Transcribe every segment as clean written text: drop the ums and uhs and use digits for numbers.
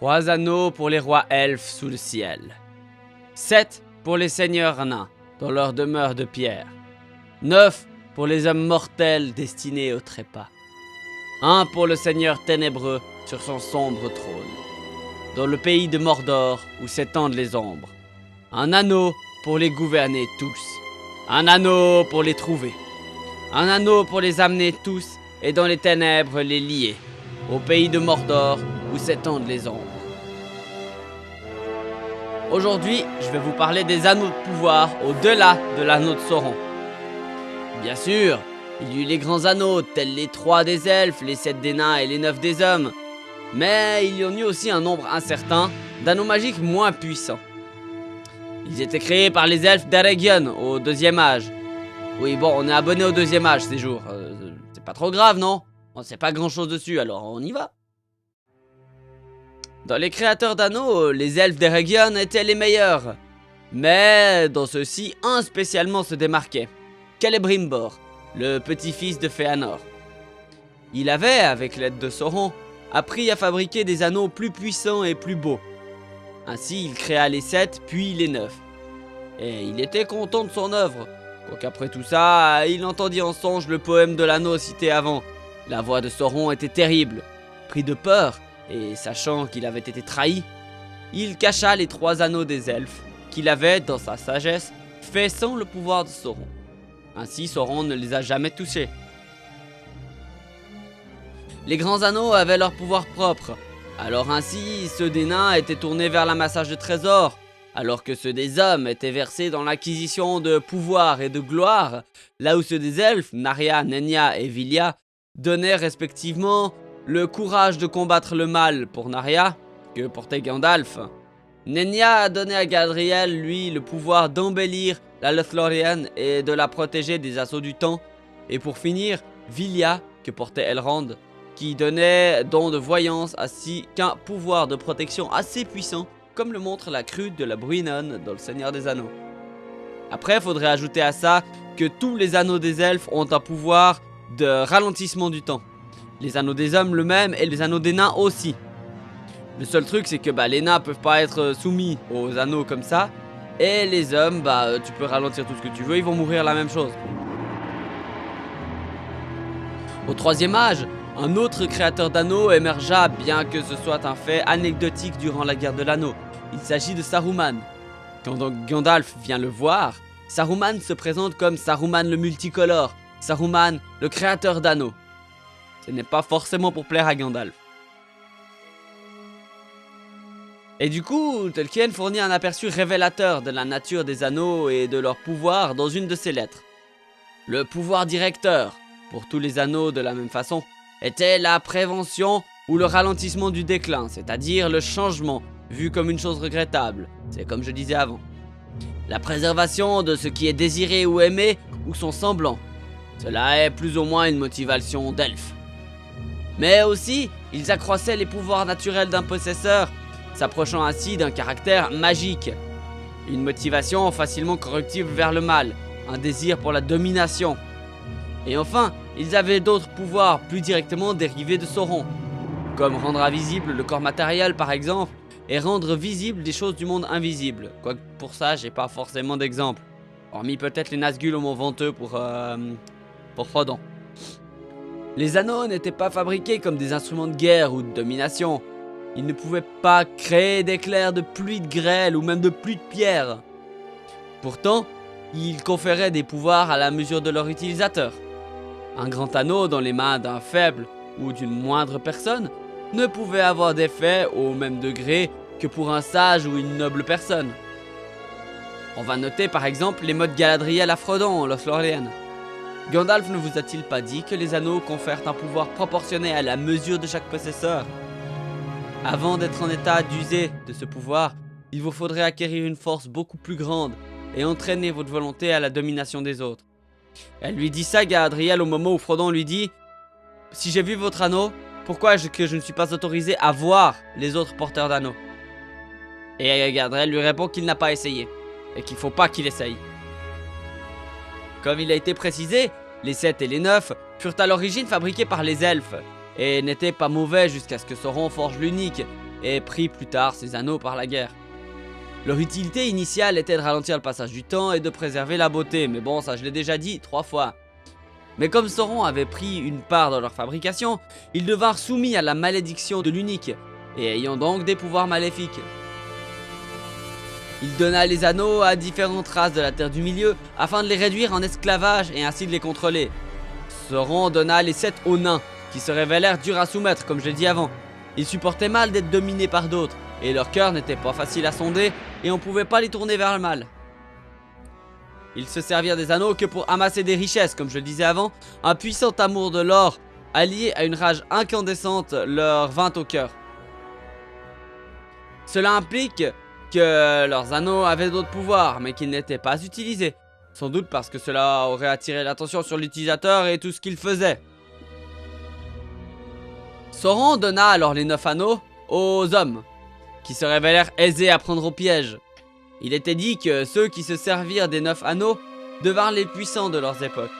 3 anneaux pour les rois elfes sous le ciel. 7 pour les seigneurs nains dans leur demeure de pierre. 9 pour les hommes mortels destinés au trépas. 1 pour le seigneur ténébreux sur son sombre trône, dans le pays de Mordor où s'étendent les ombres. Un anneau pour les gouverner tous. Un anneau pour les trouver. Un anneau pour les amener tous et dans les ténèbres les lier, au pays de Mordor où s'étendent les ombres. Aujourd'hui, je vais vous parler des anneaux de pouvoir au-delà de l'anneau de Sauron. Bien sûr, il y eut les grands anneaux, tels les 3 des elfes, les 7 des nains et les 9 des hommes. Mais il y en eut aussi un nombre incertain d'anneaux magiques moins puissants. Ils étaient créés par les elfes d'Eregion au 2e âge. Oui, bon, on est abonné au 2e âge ces jours. C'est pas trop grave, non? On sait pas grand chose dessus, alors on y va. Dans les créateurs d'anneaux, les elfes d'Eregion étaient les meilleurs. Mais dans ceux-ci, un spécialement se démarquait. Celebrimbor, le petit-fils de Fëanor. Il avait, avec l'aide de Sauron, appris à fabriquer des anneaux plus puissants et plus beaux. Ainsi, il créa les 7 puis les 9. Et il était content de son œuvre. Quoiqu'après tout ça, il entendit en songe le poème de l'anneau cité avant. La voix de Sauron était terrible. Pris de peur, et sachant qu'il avait été trahi, il cacha les 3 anneaux des elfes, qu'il avait, dans sa sagesse, fait sans le pouvoir de Sauron. Ainsi, Sauron ne les a jamais touchés. Les grands anneaux avaient leur pouvoir propre. Alors ainsi, ceux des nains étaient tournés vers l'amassage de trésors, alors que ceux des hommes étaient versés dans l'acquisition de pouvoir et de gloire, là où ceux des elfes, Narya, Nenya et Vilya, donnaient respectivement le courage de combattre le mal pour Narya, que portait Gandalf. Nenya donnait à Galadriel, lui, le pouvoir d'embellir la Lothlórien et de la protéger des assauts du temps, et pour finir, Vilya, que portait Elrond, qui donnait don de voyance ainsi qu'un pouvoir de protection assez puissant, comme le montre la crue de la Bruinnon dans le Seigneur des Anneaux. Après, il faudrait ajouter à ça que tous les anneaux des elfes ont un pouvoir de ralentissement du temps. Les anneaux des hommes le même et les anneaux des nains aussi. Le seul truc c'est que les nains peuvent pas être soumis aux anneaux comme ça, et les hommes, tu peux ralentir tout ce que tu veux, ils vont mourir la même chose. Au 3e âge, un autre créateur d'anneaux émergea, bien que ce soit un fait anecdotique durant la guerre de l'anneau. Il s'agit de Saruman. Quand donc Gandalf vient le voir, Saruman se présente comme Saruman le multicolore, Saruman le créateur d'anneaux. Ce n'est pas forcément pour plaire à Gandalf. Et du coup, Tolkien fournit un aperçu révélateur de la nature des anneaux et de leur pouvoir dans une de ses lettres. Le pouvoir directeur, pour tous les anneaux de la même façon, était la prévention ou le ralentissement du déclin, c'est-à-dire le changement, vu comme une chose regrettable, c'est comme je disais avant. La préservation de ce qui est désiré ou aimé ou son semblant, cela est plus ou moins une motivation d'elfe. Mais aussi, ils accroissaient les pouvoirs naturels d'un possesseur, s'approchant ainsi d'un caractère magique. Une motivation facilement corrective vers le mal, un désir pour la domination. Et enfin, ils avaient d'autres pouvoirs plus directement dérivés de Sauron, comme rendre invisible le corps matériel par exemple, et rendre visible des choses du monde invisible. Quoique pour ça, j'ai pas forcément d'exemple. Hormis peut-être les Nazgûl au Mont Venteux pour Frodon. Les anneaux n'étaient pas fabriqués comme des instruments de guerre ou de domination. Ils ne pouvaient pas créer d'éclairs de pluie de grêle ou même de pluie de pierre. Pourtant, ils conféraient des pouvoirs à la mesure de leur utilisateur. Un grand anneau dans les mains d'un faible ou d'une moindre personne ne pouvait avoir d'effet au même degré que pour un sage ou une noble personne. On va noter par exemple les modes Galadriel à Frodon, Lothlórien. Gandalf ne vous a-t-il pas dit que les anneaux confèrent un pouvoir proportionné à la mesure de chaque possesseur? Avant d'être en état d'user de ce pouvoir, il vous faudrait acquérir une force beaucoup plus grande et entraîner votre volonté à la domination des autres. Elle lui dit ça, Galadriel, au moment où Frodon lui dit « Si j'ai vu votre anneau, pourquoi est-ce que je ne suis pas autorisé à voir les autres porteurs d'anneaux ?» Et Galadriel lui répond qu'il n'a pas essayé, et qu'il ne faut pas qu'il essaye. Comme il a été précisé, les 7 et les 9 furent à l'origine fabriqués par les elfes, et n'étaient pas mauvais jusqu'à ce que Sauron forge l'unique, et prit plus tard ses anneaux par la guerre. Leur utilité initiale était de ralentir le passage du temps et de préserver la beauté, mais bon, ça je l'ai déjà dit 3 fois. Mais comme Sauron avait pris une part dans leur fabrication, ils devinrent soumis à la malédiction de l'unique, et ayant donc des pouvoirs maléfiques. Il donna les anneaux à différentes races de la Terre du Milieu afin de les réduire en esclavage et ainsi de les contrôler. Sauron donna les 7 aux nains, qui se révélèrent durs à soumettre comme je l'ai dit avant. Ils supportaient mal d'être dominés par d'autres, et leur cœur n'était pas facile à sonder et on pouvait pas les tourner vers le mal. Ils se servirent des anneaux que pour amasser des richesses comme je le disais avant. Un puissant amour de l'or allié à une rage incandescente leur vint au cœur. Cela implique que leurs anneaux avaient d'autres pouvoirs mais qu'ils n'étaient pas utilisés. Sans doute parce que cela aurait attiré l'attention sur l'utilisateur et tout ce qu'il faisait. Sauron donna alors les 9 anneaux aux hommes, qui se révélèrent aisés à prendre au piège. Il était dit que ceux qui se servirent des 9 anneaux devinrent les puissants de leurs époques,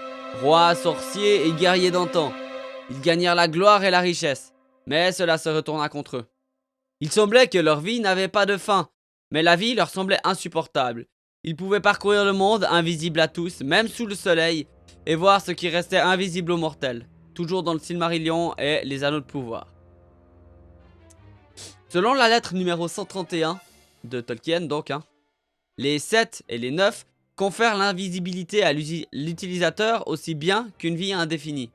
rois, sorciers et guerriers d'antan. Ils gagnèrent la gloire et la richesse, mais cela se retourna contre eux. Il semblait que leur vie n'avait pas de fin, mais la vie leur semblait insupportable. Ils pouvaient parcourir le monde invisible à tous, même sous le soleil, et voir ce qui restait invisible aux mortels, toujours dans le Silmarillion et les anneaux de pouvoir. Selon la lettre numéro 131 de Tolkien donc, les 7 et les 9 confèrent l'invisibilité à l'utilisateur aussi bien qu'une vie indéfinie.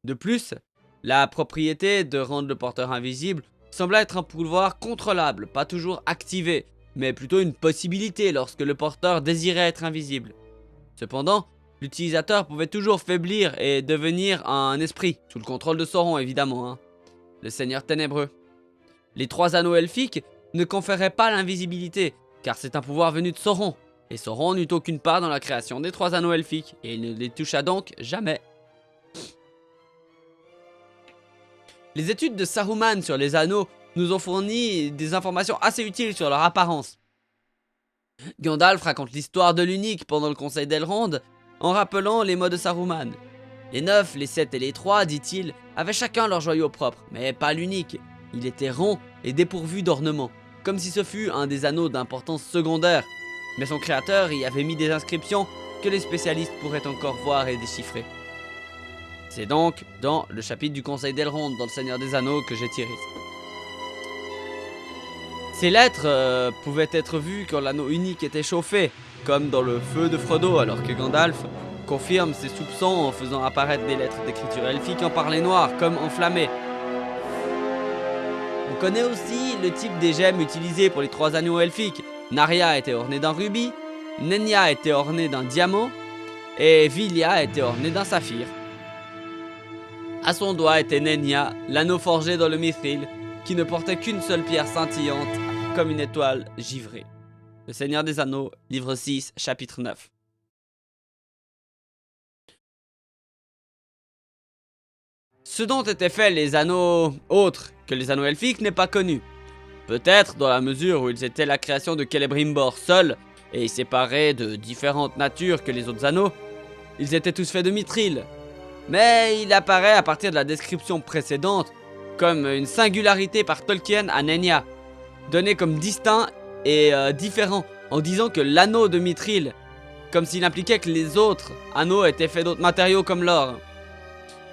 De plus, la propriété de rendre le porteur invisible semble être un pouvoir contrôlable, pas toujours activé, mais plutôt une possibilité lorsque le porteur désirait être invisible. Cependant, l'utilisateur pouvait toujours faiblir et devenir un esprit, sous le contrôle de Sauron évidemment, le seigneur ténébreux. Les 3 anneaux elfiques ne conféraient pas l'invisibilité, car c'est un pouvoir venu de Sauron, et Sauron n'eut aucune part dans la création des 3 anneaux elfiques, et il ne les toucha donc jamais. Les études de Saruman sur les anneaux nous ont fourni des informations assez utiles sur leur apparence. Gandalf raconte l'histoire de l'unique pendant le conseil d'Elrond, en rappelant les mots de Saruman. Les 9, les 7 et les 3, dit-il, avaient chacun leur joyau propre, mais pas l'unique. Il était rond et dépourvu d'ornements, comme si ce fût un des anneaux d'importance secondaire. Mais son créateur y avait mis des inscriptions que les spécialistes pourraient encore voir et déchiffrer. C'est donc dans le chapitre du conseil d'Elrond dans le Seigneur des Anneaux que j'ai tiré ça. Ces lettres pouvaient être vues quand l'anneau unique était chauffé, comme dans le feu de Frodo, alors que Gandalf confirme ses soupçons en faisant apparaître des lettres d'écriture elfique en parler noir, comme enflammées. On connaît aussi le type des gemmes utilisées pour les 3 anneaux elfiques. Narya était ornée d'un rubis, Nenya était ornée d'un diamant, et Vilia était ornée d'un saphir. À son doigt était Nenya, l'anneau forgé dans le mithril, qui ne portait qu'une seule pierre scintillante, comme une étoile givrée. Le Seigneur des Anneaux, livre 6, chapitre 9. Ce dont étaient faits les anneaux autres que les anneaux elfiques n'est pas connu. Peut-être dans la mesure où ils étaient la création de Celebrimbor seul, et séparés de différentes natures que les autres anneaux, ils étaient tous faits de mithril. Mais il apparaît à partir de la description précédente comme une singularité par Tolkien à Nenya, donnée comme distinct et différent, en disant que l'anneau de mithril, comme s'il impliquait que les autres anneaux étaient faits d'autres matériaux comme l'or.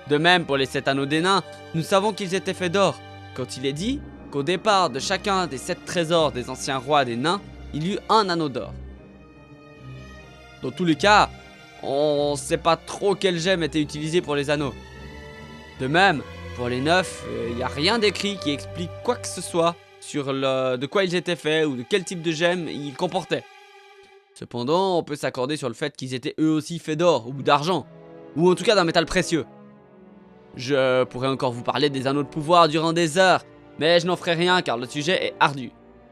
De même pour les 7 anneaux des nains, nous savons qu'ils étaient faits d'or, quand il est dit qu'au départ de chacun des 7 trésors des anciens rois des nains, il y eut un anneau d'or. Dans tous les cas, on ne sait pas trop quelle gemme était utilisée pour les anneaux. De même, pour les 9, il n'y a rien d'écrit qui explique quoi que ce soit sur de quoi ils étaient faits ou de quel type de gemme ils comportaient. Cependant, on peut s'accorder sur le fait qu'ils étaient eux aussi faits d'or ou d'argent, ou en tout cas d'un métal précieux. Je pourrais encore vous parler des anneaux de pouvoir durant des heures, mais je n'en ferai rien car le sujet est ardu.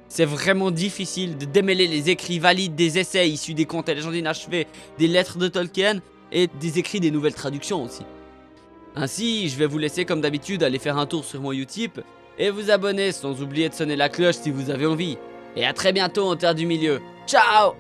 C'est vraiment difficile de démêler les écrits valides des essais issus des contes et légendes inachevées, des lettres de Tolkien et des écrits des nouvelles traductions aussi. Ainsi, je vais vous laisser comme d'habitude aller faire un tour sur mon Utip et vous abonner sans oublier de sonner la cloche si vous avez envie. Et à très bientôt en Terre du Milieu. Ciao!